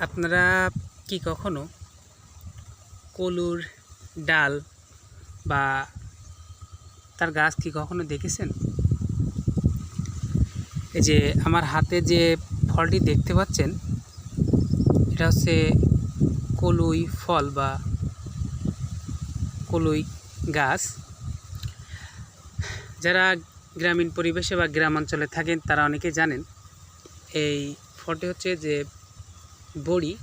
আপনারা কি কখনো কলুর ডাল বা তার গাছ কি কখনো দেখেছেন? এই যে আমার হাতে যে ফলটি দেখতে পাচ্ছেন, এটা হচ্ছে কলুই ফল বা কলুই গাছ। যারা গ্রামীণ পরিবেশে বা গ্রামাঞ্চলে থাকেন তারা অনেকেই জানেন এই ফলটি হচ্ছে যে বড়ি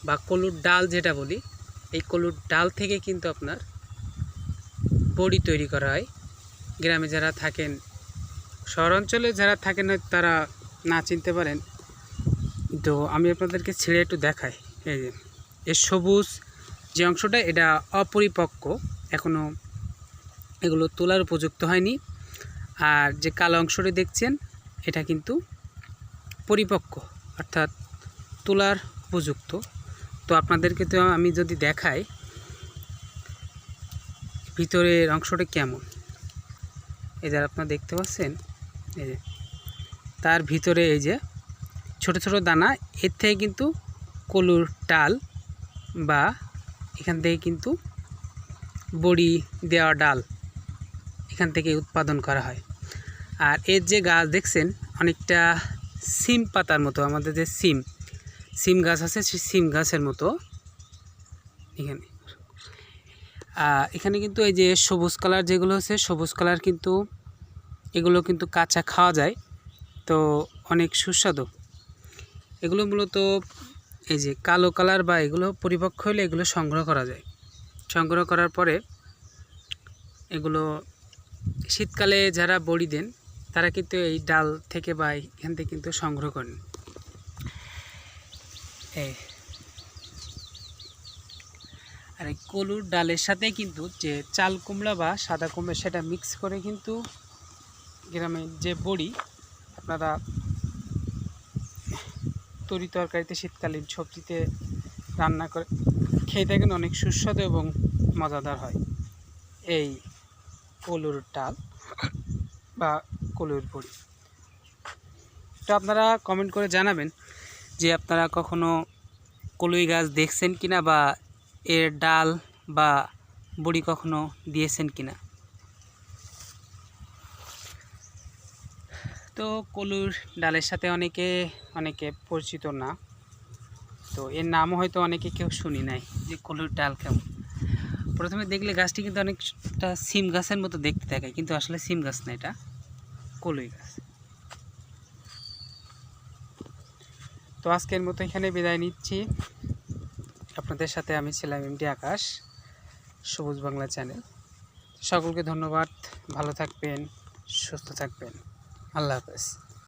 বা কলুর ডাল যেটা বলি, এই কলুর ডাল থেকে কিন্তু আপনার বড়ি তৈরি করা হয়। গ্রামে যারা থাকেন, শহর অঞ্চলে যারা থাকেন তারা না চিনতে পারেন, তো আমি আপনাদেরকে ছেড়ে একটু দেখাই। এই যে এর সবুজ যে অংশটা, এটা অপরিপক্ক, এখনও এগুলো তোলার উপযুক্ত হয়নি। আর যে কালো অংশটি দেখছেন, এটা কিন্তু পরিপক্ক, অর্থাৎ তোলার উপযুক্ত। তো আপনাদেরকে তো আমি যদি দেখাই ভিতরের অংশটা কেমন, এই যে আপনারা দেখতে পাচ্ছেন, এই যে তার ভিতরে এই যে ছোট ছোট দানা, এর থেকে কিন্তু কলুর ডাল বা এখান থেকে কিন্তু বড়ি দেওয়া ডাল এখান থেকে উৎপাদন করা হয়। আর এর যে গাছ দেখছেন, অনেকটা সিম পাতার মতো, আমাদের যে সিম গাছ আছে সেই সিম গাছের মতো। এখানে কিন্তু এই যে সবুজ কালার যেগুলো আছে, সবুজ কালার কিন্তু এগুলো কিন্তু কাঁচা খাওয়া যায়, তো অনেক সুস্বাদু। এগুলো মূলত এই যে কালো কালার বা এগুলো পরিপক্ক হলে এগুলো সংগ্রহ করা যায়। সংগ্রহ করার পরে এগুলো শীতকালে যারা বড়ি দেন তারা কিন্তু এই ডাল থেকে বা এখান থেকে কিন্তু সংগ্রহ করেন। আর এই কলুর ডালের সাথে কিন্তু যে চাল কুমড়া বা সাদা কুমড়া, সেটা মিক্স করে কিন্তু গ্রামে যে বড়ি আপনারা তরি তরকারিতে, শীতকালীন সবজিতে রান্না করে খেয়ে থাকেন, অনেক সুস্বাদু এবং মজাদার হয় এই কলুর ডাল বা কলুর বড়ি। তো আপনারা কমেন্ট করে জানাবেন যে আপনারা কখনো কলুই গাছ দেখছেন কিনা, বা এর ডাল বা বড়ি কখনো দিয়েছেন কিনা। তো কলুর ডালের সাথে অনেকে পরিচিত না, তো এর নামও হয়তো অনেকে কেউ শুনি নাই যে কলুর ডাল কেমন। প্রথমে দেখলে গাছটি কিন্তু অনেকটা সিম গাছের মতো দেখতে থাকে, কিন্তু আসলে সিম গাছ না, এটা কলুই গাছ। তো আজকের মতো এখানে বিদায় নিচ্ছি। আপনাদের সাথে আমি ছিলাম এমডি আকাশ, সবুজ বাংলা চ্যানেল। সকলকে ধন্যবাদ, ভালো থাকবেন, সুস্থ থাকবেন, আল্লাহ হাফেজ।